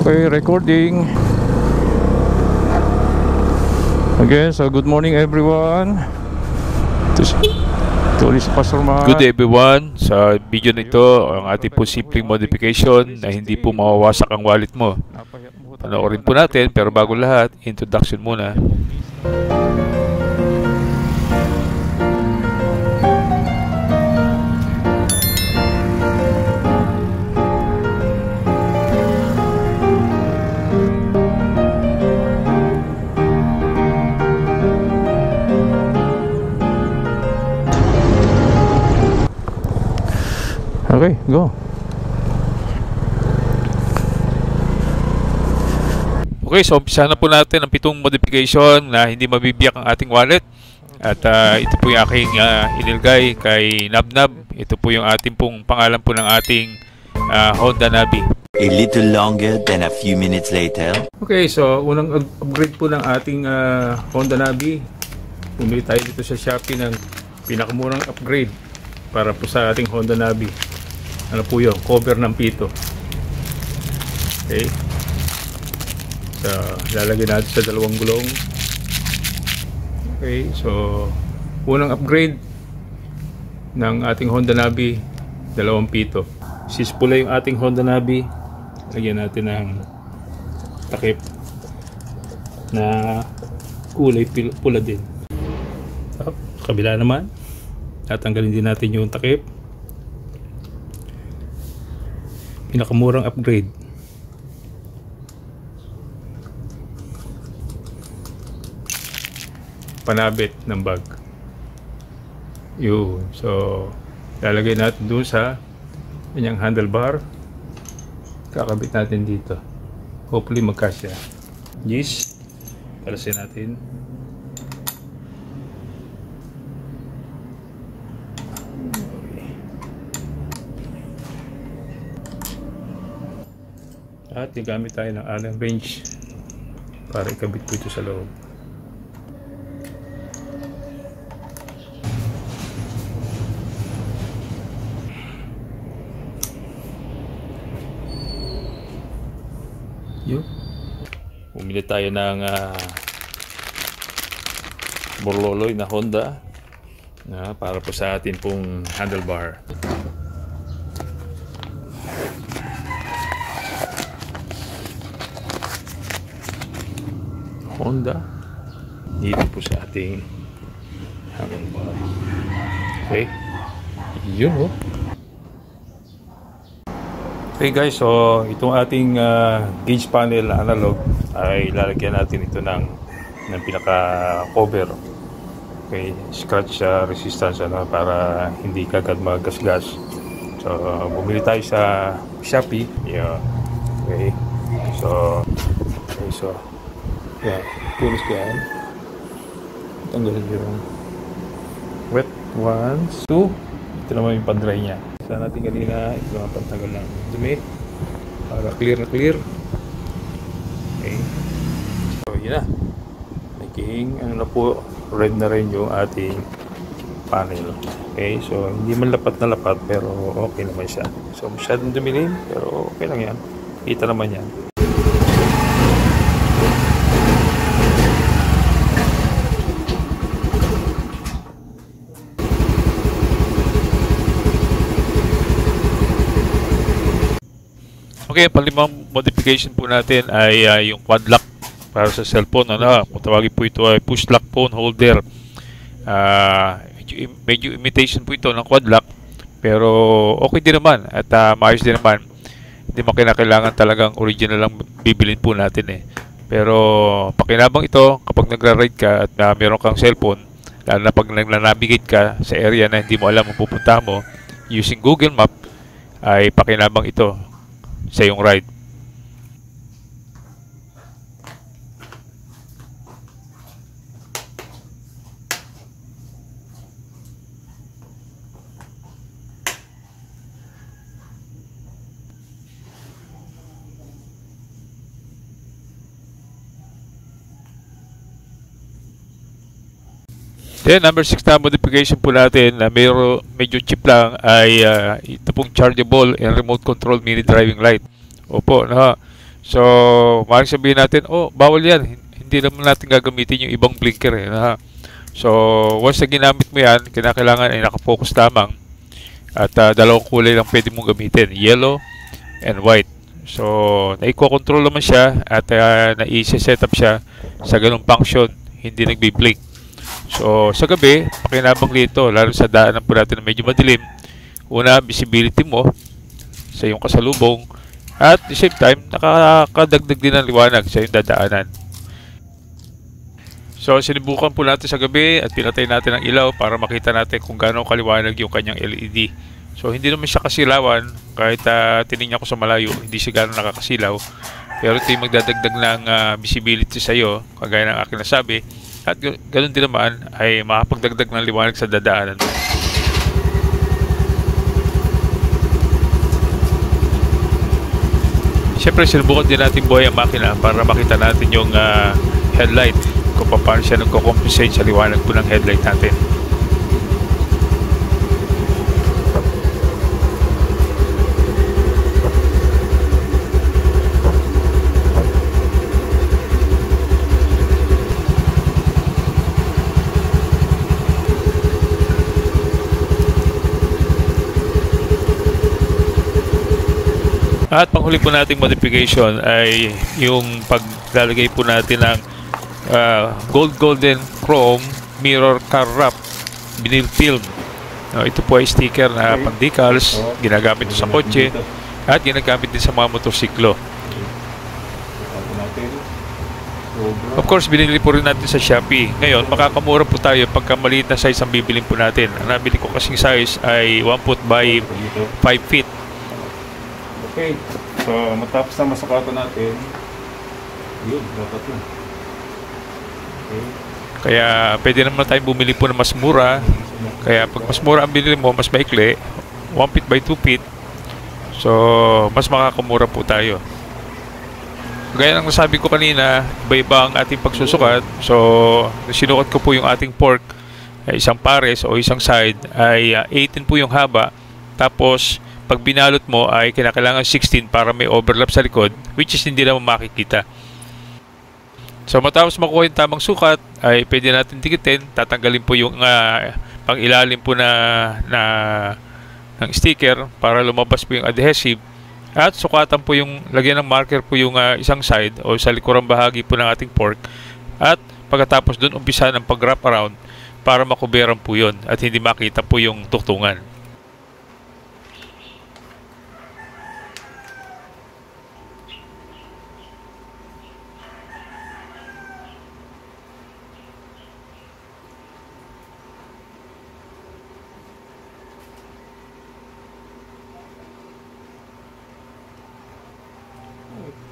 Okay, recording. Again, so good morning everyone. Ito si Pastor Mark. Good day everyone. Sa video nito, ang ating po simpleng modification na hindi po mawawasak ang wallet mo. Panoorin po natin, pero bago lahat, introduction muna. Okay, go. Okay, so umpisa na po natin ang 7 modification na hindi mabibiyak ang ating wallet. At ito po yung aking inilagay kay Nabnab. Ito po yung ating pong pangalan po ng ating Honda Navi. A little longer than a few minutes later. Okay, so unang upgrade po ng ating Honda Navi. Pumili tayo dito sa Shopee ng pinakamurang upgrade para po sa ating Honda Navi. Ano po yun? Cover ng pito. Okay. So, lalagyan natin sa dalawang gulong. Okay, so unang upgrade ng ating Honda Navi, dalawang pito. Sis pula yung ating Honda Navi, lagyan natin ng takip na kulay pula din. So, kabila naman, tatanggalin din natin yung takip. Pinakamurang upgrade. Panabit ng bag. Yun. So, lalagay natin doon sa kanyang handlebar. Kakabit natin dito. Hopefully magkasya. Yes. Kalasin natin. At gagamit tayo ng Allen wrench para ikabit po ito sa loob. Yun. Bumili tayo ng Borloloy na Honda para po sa atin pong handlebar. Honda dito po sa ating handlebar. Okay, yun oh. Okay guys, so itong ating gauge panel analog ay lalagyan natin ito ng pinaka cover. Okay, scratch resistance para hindi kagad magasgas. So bumili tayo sa Shopee. Yeah. Okay, so yan, pulis ko yan. Tanggalin yung wet ones. 2. Ito naman yung pan-dry nya. Saan natin kanina, ito naman pantanggal ng dumi para clear na clear. Okay, so yun na. Naging ano na po, red na rin yung ating panel. Okay, so hindi man lapat na lapat pero okay naman siya. So masyadong dumilim pero okay lang yan. Kita naman yan. Okay, palimang modification po natin ay yung quad lock para sa cellphone. Kung tawagin po ito ay push lock phone holder. Medyo imitation po ito ng quad lock, pero okay din naman at maayos din naman. Hindi mo kinakailangan talagang original lang bibilin po natin Pero pakinabang ito kapag nagra-ride ka at meron kang cellphone, lalo na pag nag-navigate ka sa area na hindi mo alam ang pupunta mo, using Google Map ay pakinabang ito sa iyong ride. Then number 6 na modification po natin na medyo cheap lang ay ito pong chargeable and remote control mini driving light. Opo, So, maaaring sabihin natin, oh, bawal yan. Hindi naman natin gagamitin yung ibang blinker eh. So, once na ginamit mo yan, kinakailangan ay nakafocus lamang. At dalawang kulay lang pwede mong gamitin, yellow and white. So, naiko-control naman siya at na-i-set up siya sa ganung function, hindi nagbi-blink. So, sa gabi, pakinabang dito, lalo sa daanan po natin na medyo madilim. Una, visibility mo sa iyong kasalubong at at the same time, nakakadagdag din ng liwanag sa iyong dadaanan. So, sinubukan po natin sa gabi at pinatay natin ang ilaw para makita natin kung gaano kaliwanag yung kanyang LED. So, hindi naman siya kasilawan kahit tinignan ko sa malayo, hindi siya gaano nakakasilaw. Pero ito yung magdadagdag ng visibility sa iyo, kagaya ng aking nasabi. At ganoon din naman ay makapagdagdag ng liwanag sa dadaanan mo. Siyempre, sinubukan din natin buhay ang makina para makita natin yung headlight, kung paano siya nagko-compensate sa liwanag po ng headlight natin. At panghuli po nating modification ay yung paglalagay po natin ng golden chrome mirror car wrap vinyl film. Ito po ay sticker na pang decals, ginagamit sa kotse at ginagamit din sa mga motorsiklo. Of course, binili po rin natin sa Shopee. Ngayon, makakamura po tayo pagka maliit na size ang bibilin po natin. Ang nabili ko kasing size ay 1 foot by 5 feet. Okay, so matapos na masukatan natin, yun, dapat yun. Okay. Kaya pwede naman tayong bumili po na mas mura. Kaya pag mas mura ang binili mo, mas maikli, 1 feet by 2 feet. So, mas makakamura po tayo. Gaya ng nasabi ko kanina, iba-iba ang ating pagsusukat. So, sinukat ko po yung ating fork, isang pares o isang side ay 18 po yung haba. Tapos, pag binalot mo ay kinakailangan 16 para may overlap sa likod, which is hindi naman makikita. So matapos makuha yung tamang sukat ay pwede natin dikitin. Tatanggalin po yung pang ilalim po ng sticker para lumabas po yung adhesive. At sukatan po yung lagyan ng marker po yung isang side o sa likurang bahagi po ng ating fork. At pagkatapos doon umpisa ng pag-wrap around para makuberan po yun at hindi makita po yung tuktungan.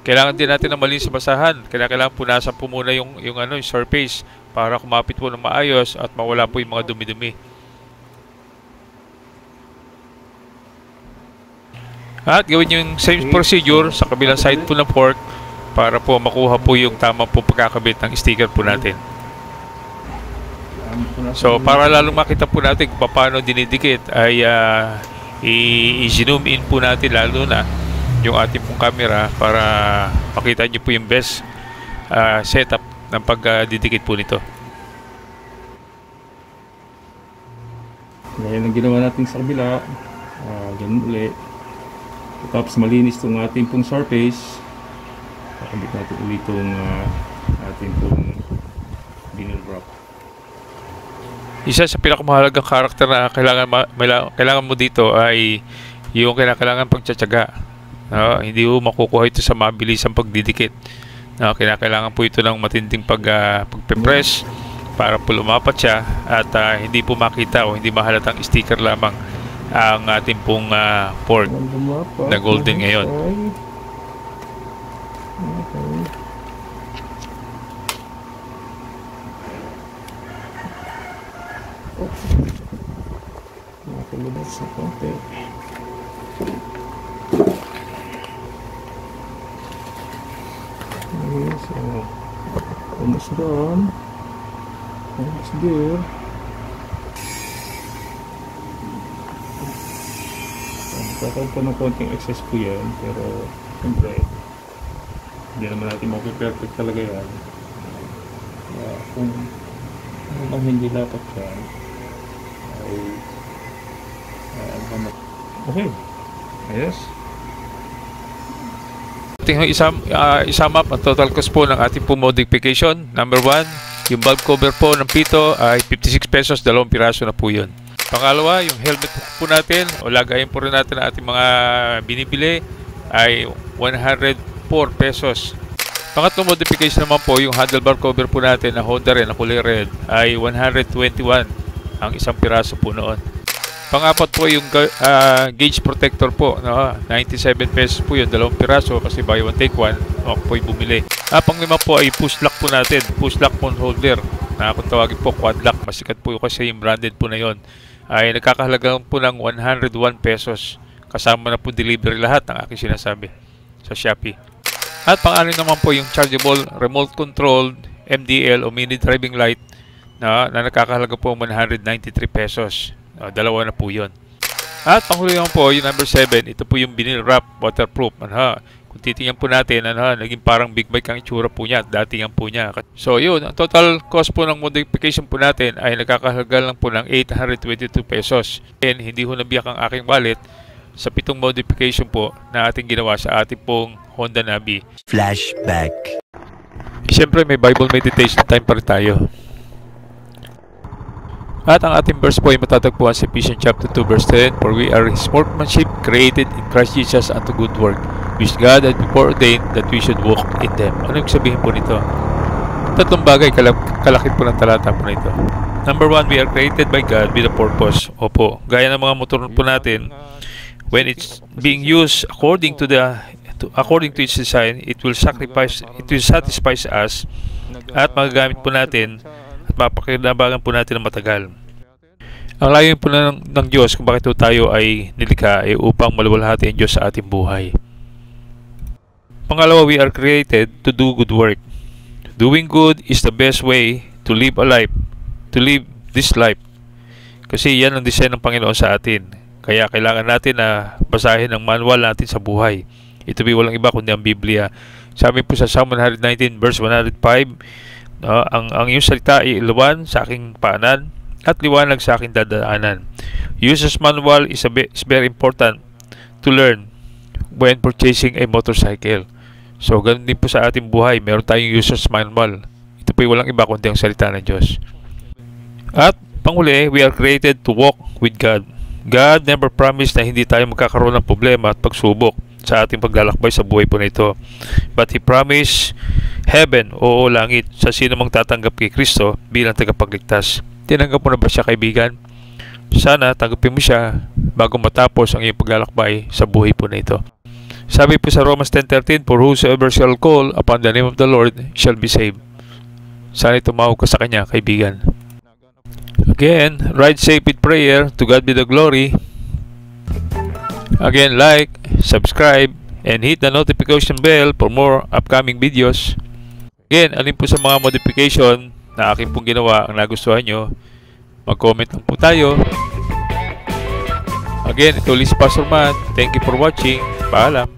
Kailangan din natin ng malinis sa basahan. Kailangan punasan po muna yung surface para kumapit po ng maayos at mawala po yung mga dumi-dumi. At gawin yung same procedure sa kabilang side po ng fork para po makuha po yung tamang po pagkakabit ng sticker po natin. So para lalong makita po natin kung paano dinidikit ay i-zoom in po natin lalo na yung ating pong camera para makita nyo po yung best setup ng pagdidikit po nito. Ngayon ang ginawa natin sa kabila, ganun ulit. Tapos malinis itong ating pong surface, kakabit natin ulit itong ating pong vinyl wrap. Isa sa pinakamahalagang karakter na kailangan mo dito ay yung kailangan pagtsatsaga. Hindi mo makukuha ito sa mabilisang pagdidikit. Kailangan po ito ng matinding pagpe-press para po lumapat siya at hindi po makita o hindi mahalatang sticker lamang ang ating pong fork na golden ngayon. Nakalabas sa konti. So, almost done. Almost there. Kakaroon po ng konting excess po yan, pero siyempre Hindi naman natin mapiperfect talaga yan. Kung ang hindi dapat yan ay okay. Yes. Ating isama up ang total cost po ng ating po modification. Number 1, yung valve cover po ng pito ay 56 pesos, 2 piraso na po yun. Pangalawa, yung helmet po natin o lagayin po rin natin ang ating mga binibili ay 104 pesos. Pangatlong modification naman po, yung handlebar cover po natin na Honda rin, na kulay red ay 121 ang isang piraso po noon. Pangapat po yung gauge protector po, no? 97 pesos po yun, 2 piraso kasi buy one take one. Ako po yung bumili. Panglima po ay push lock po natin, push lock phone holder na kung tawagin po quad lock, masikat po kasi yung branded po na yon, ay nagkakahalaga po ng 101 pesos. Kasama na po delivery lahat ng aking sinasabi sa Shopee. At pang-anim naman po yung chargeable remote controlled MDL o mini driving light na nakakahalaga po 193 pesos. Dalawa na po yun. At panghuli naman po yung number 7, ito po yung vinyl wrap waterproof. Kung titingnan po natin, naging parang big bike ang itsura po niya, dating po niya. So yun, ang total cost po ng modification po natin ay nagkakahalaga lang po ng 822 pesos. And hindi ho nabiyak ang aking wallet sa 7 modification po na ating ginawa sa ating pong Honda Navi. Flashback. Siyempre may Bible meditation time pa rin tayo. At ang ating verse po ay matatagpuan sa Ephesians chapter 2 verse 10, for we are His workmanship created in Christ Jesus unto good work, which God had before ordained that we should walk in them. Ano yung sabihin po nito? Tatlong bagay kalakit po ng talata po nito. Number 1, we are created by God with a purpose. Opo, gaya ng mga motor po natin, when it's being used according to its design, it will satisfy us at magagamit po natin at mapakinabangan po natin ng matagal. Ang layunin po ng Diyos kung bakit tayo ay nilikha ay upang maluwalhati ang Diyos sa ating buhay. Pangalawa, we are created to do good work. Doing good is the best way to live this life. Kasi yan ang design ng Panginoon sa atin. Kaya kailangan natin na basahin ang manual natin sa buhay. Ito ay walang iba kundi ang Biblia. Sabi po sa Psalm 119 verse 105, ang iyong salita ay ilawan sa aking paanan at liwanag sa aking dadaanan. User's manual is very important to learn when purchasing a motorcycle. So, ganun din po sa ating buhay. Meron tayong user's manual. Ito po ay walang iba kundi ang salita ng Diyos. At panghuli, we are created to walk with God. God never promised na hindi tayo magkakaroon ng problema at pagsubok sa ating paglalakbay sa buhay po na ito. But He promised heaven o langit sa sino mang tatanggap kay Kristo bilang tagapagligtas. Tinanggap mo na ba siya, kaibigan? Sana tanggapin mo siya bago matapos ang iyong paglalakbay sa buhay po na ito. Sabi po sa Romans 10:13, for whosoever shall call upon the name of the Lord shall be saved. Sana tumawag ka sa Kanya, kaibigan. Again, ride safe with prayer. To God be the glory. Again, like, subscribe, and hit the notification bell for more upcoming videos. Again, alin po sa mga modification na aking pong ginawa ang nagustuhan nyo, mag-comment lang po tayo. Again, ito ulit si Pastor Matt. Thank you for watching. Paalam.